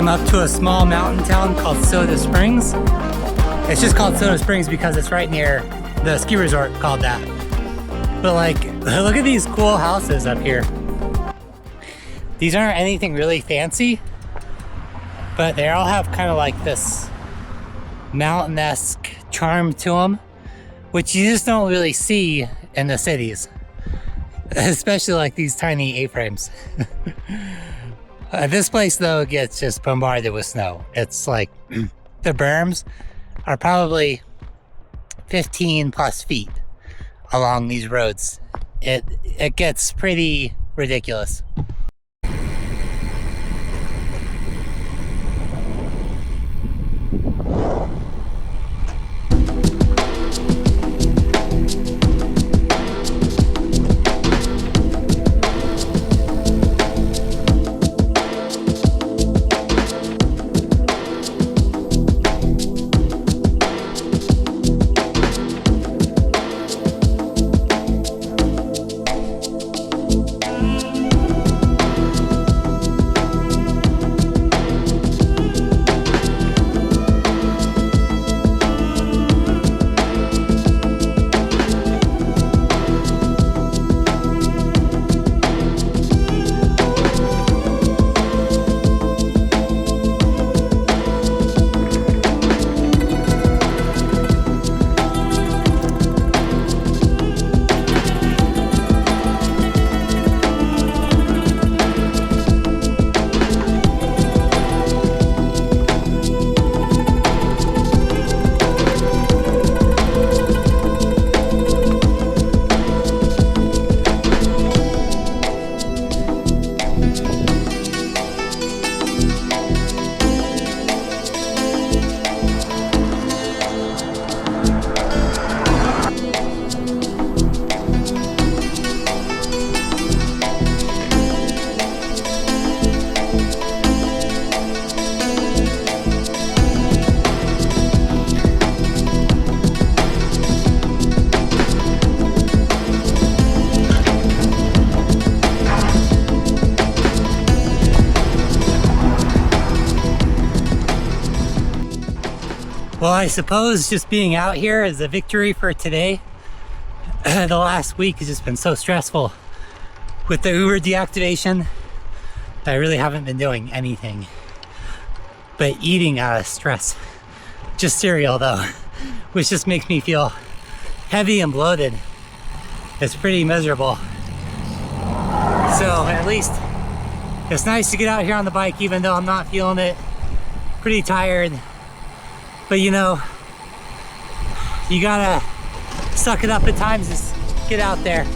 I'm up to a small mountain town called Soda Springs. It's just called Soda Springs because it's right near the ski resort called that. But like, look at these cool houses up here. These aren't anything really fancy, but they all have kind of like this mountain-esque charm to them, which you just don't really see in the cities, especially like these tiny A-frames. This place though gets just bombarded with snow. It's like the berms are probably 15 plus feet along these roads. It gets pretty ridiculous. Well, I suppose just being out here is a victory for today. The last week has just been so stressful with the Uber deactivation that I really haven't been doing anything but eating out of stress. Just cereal though, which just makes me feel heavy and bloated. It's pretty miserable. So at least it's nice to get out here on the bike even though I'm not feeling it. Pretty tired. But you know, you gotta suck it up at times, just get out there.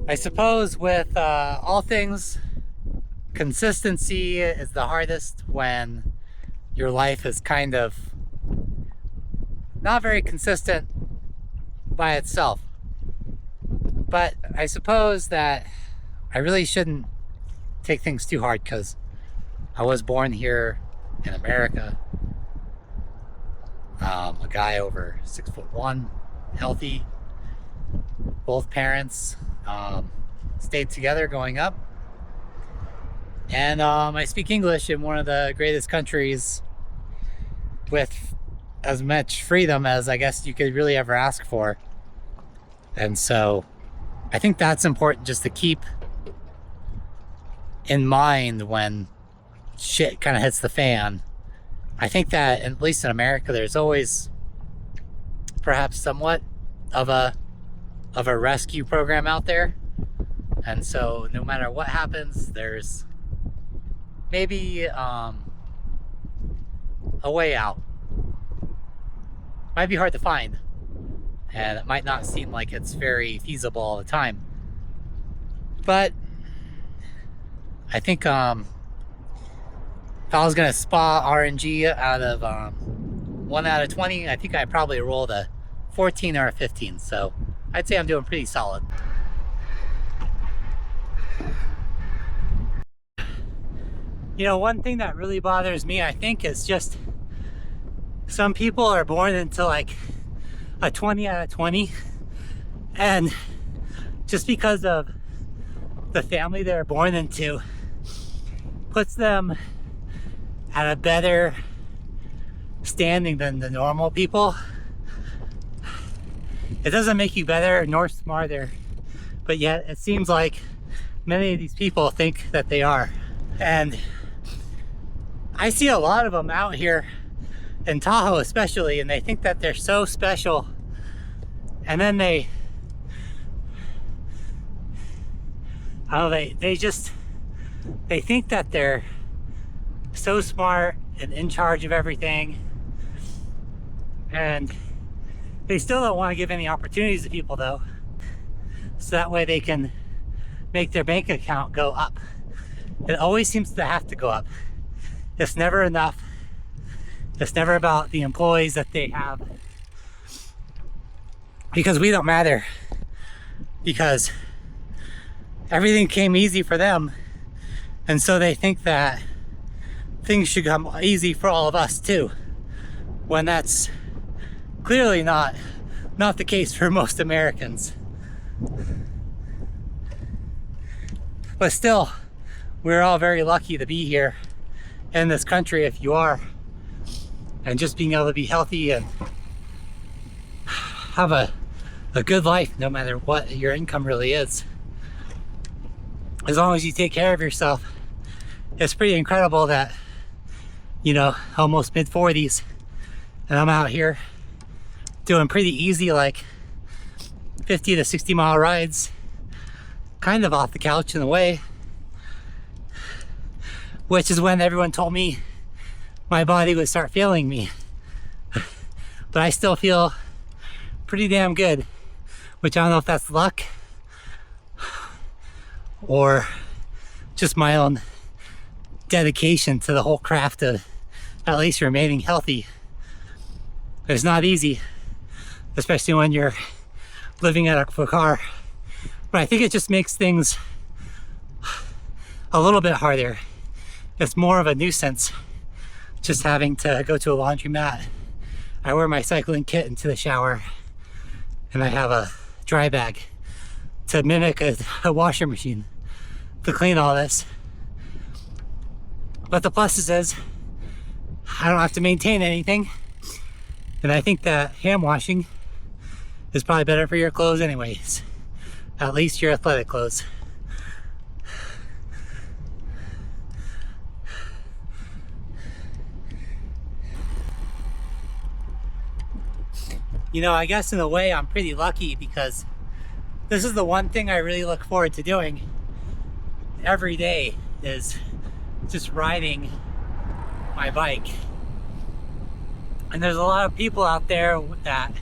I suppose with all things, consistency is the hardest when your life is kind of not very consistent by itself. But I suppose that I really shouldn't take things too hard because I was born here in America. A guy over 6'1", healthy, both parents stayed together growing up, and I speak English in one of the greatest countries with as much freedom as I guess you could really ever ask for. And so I think that's important just to keep in mind when shit kind of hits the fan. I think that at least in America there's always perhaps somewhat of a rescue program out there, and so no matter what happens, there's maybe a a way out. Might be hard to find, and it might not seem like it's very feasible all the time. But I think if I was gonna spot RNG out of 1 out of 20, I think I'd probably roll a 14 or a 15. So I'd say I'm doing pretty solid. You know, one thing that really bothers me, I think, is just some people are born into like a 20 out of 20, and just because of the family they're born into puts them at a better standing than the normal people. It doesn't make you better nor smarter, but yet it seems like many of these people think that they are. And I see a lot of them out here in Tahoe especially, and they think that they're so special, and then they think that they're so smart and in charge of everything, and they still don't want to give any opportunities to people though, so that way they can make their bank account go up. It always seems to have to go up. It's never enough. It's never about the employees that they have, because we don't matter, because everything came easy for them, and so they think that things should come easy for all of us too, when that's clearly not the case for most Americans. But still, we're all very lucky to be here in this country, if you are, and just being able to be healthy and have a good life no matter what your income really is. As long as you take care of yourself. It's pretty incredible that, you know, almost mid-40s, and I'm out here doing pretty easy, like 50 to 60 mile rides, kind of off the couch in a way, which is when everyone told me my body would start failing me. But I still feel pretty damn good, which I don't know if that's luck or just my own dedication to the whole craft of at least remaining healthy. It's not easy, especially when you're living in a car. But I think it just makes things a little bit harder. It's more of a nuisance just having to go to a laundromat. I wear my cycling kit into the shower, and I have a dry bag to mimic a washer machine to clean all this. But the pluses is I don't have to maintain anything, and I think that hand washing is probably better for your clothes anyways, at least your athletic clothes. You know, I guess in a way I'm pretty lucky, because this is the one thing I really look forward to doing every day, is just riding my bike. And there's a lot of people out there that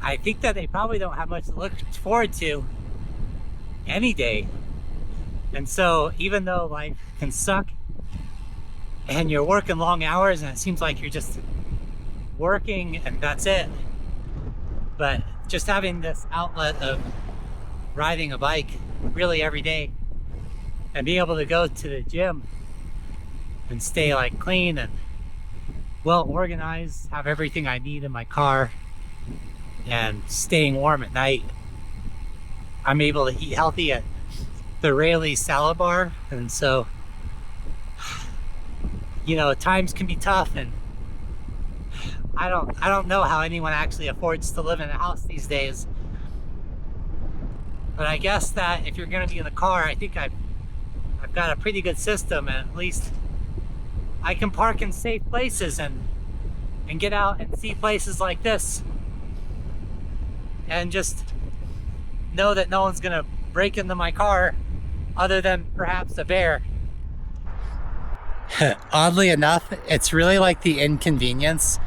I think that they probably don't have much to look forward to any day. And so even though life can suck and you're working long hours and it seems like you're just working and that's it, but just having this outlet of riding a bike really every day and being able to go to the gym and stay like clean and well organized, have everything I need in my car, and staying warm at night. I'm able to eat healthy at the Rayleigh salad bar, and so, you know, times can be tough, and I don't know how anyone actually affords to live in a house these days. But I guess that if you're going to be in the car, I think I've got a pretty good system, and at least I can park in safe places and get out and see places like this, and just know that no one's going to break into my car other than perhaps a bear. Oddly enough, it's really like the inconvenience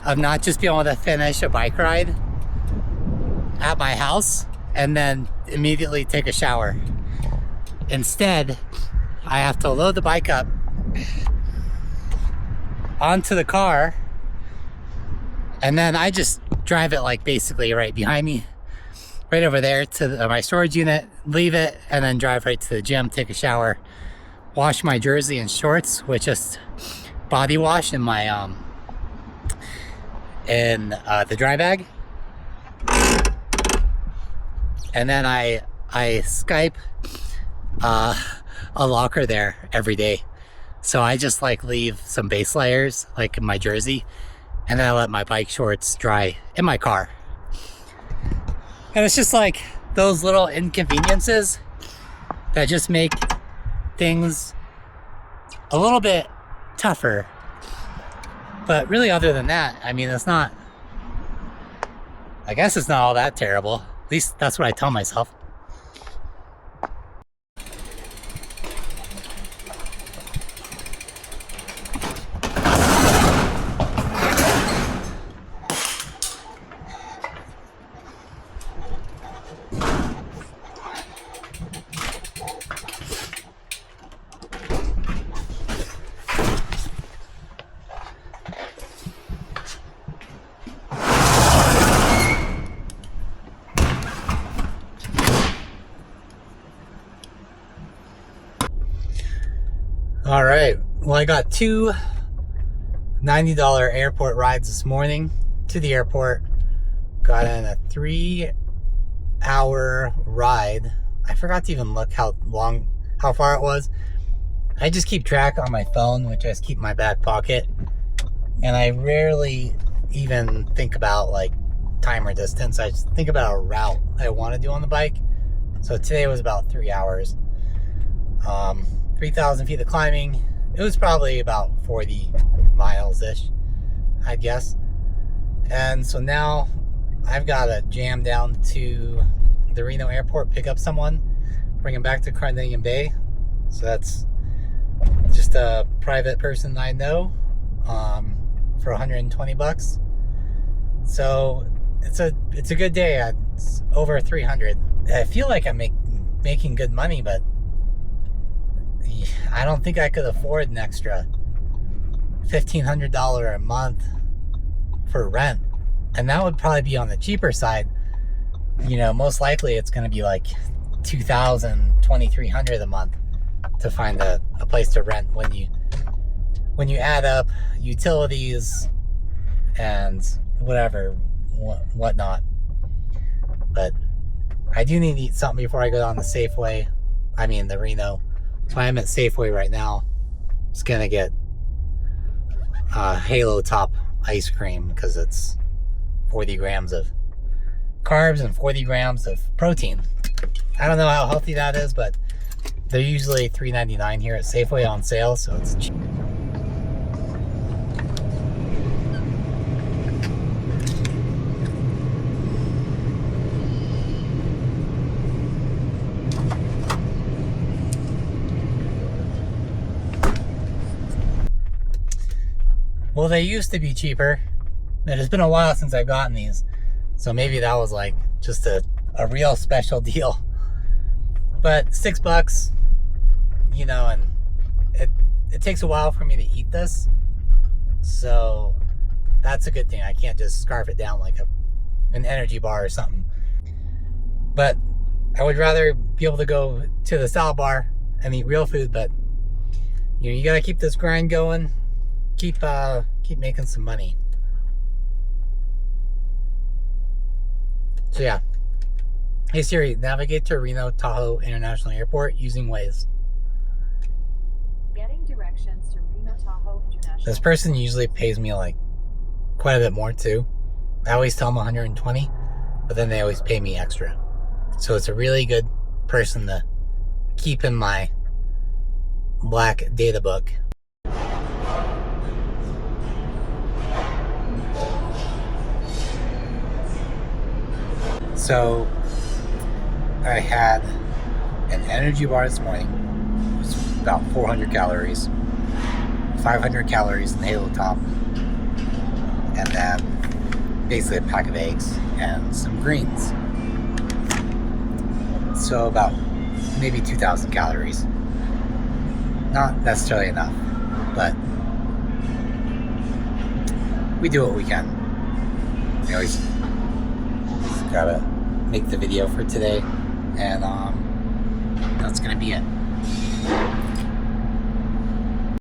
of not just being able to finish a bike ride at my house and then immediately take a shower. Instead, I have to load the bike up onto the car, and then I just drive it like basically right behind me, right over there to my storage unit, leave it, and then drive right to the gym, take a shower, wash my jersey and shorts with just body wash in my the dry bag, and then I Skype a locker there every day. So I just like leave some base layers like in my jersey, and then I let my bike shorts dry in my car. And it's just like those little inconveniences that just make things a little bit tougher. But really, other than that, I mean, it's not, I guess it's not all that terrible. At least that's what I tell myself. All right, well, I got two $90 airport rides this morning to the airport. Got in a 3-hour ride. I forgot to even look how far it was. I just keep track on my phone, which I just keep in my back pocket. And I rarely even think about like time or distance. I just think about a route I want to do on the bike. So today was about 3 hours. 3,000 feet of climbing. It was probably about 40 miles-ish, I'd guess. And so now I've got to jam down to the Reno airport, pick up someone, bring him back to Carnelian Bay. So that's just a private person I know for 120 bucks. So it's a good day. It's over 300. I feel like I'm making good money, but I don't think I could afford an extra $1,500 a month for rent. And that would probably be on the cheaper side. You know, most likely it's going to be like $2,000, $2,300 a month to find a place to rent when you add up utilities and whatnot. But I do need to eat something before I go down the Safeway. I mean the Reno. So I'm at Safeway right now. Just gonna get Halo Top ice cream because it's 40 grams of carbs and 40 grams of protein. I don't know how healthy that is, but they're usually $3.99 here at Safeway on sale, so it's cheap. Well, they used to be cheaper. It has been a while since I've gotten these. So maybe that was like just a real special deal. But $6, you know, and it takes a while for me to eat this. So that's a good thing. I can't just scarf it down like an energy bar or something. But I would rather be able to go to the salad bar and eat real food. But you gotta keep this grind going. Keep making some money. So yeah. Hey Siri, navigate to Reno Tahoe International Airport using Waze. Getting directions to Reno Tahoe International. This person usually pays me like quite a bit more too. I always tell them 120, but then they always pay me extra. So it's a really good person to keep in my black data book. So I had an energy bar this morning. It was about 400 calories. 500 calories in the Halo Top, and then basically a pack of eggs and some greens. So about maybe 2,000 calories. Not necessarily enough, but we do what we can. We always gotta make the video for today, and that's gonna be it.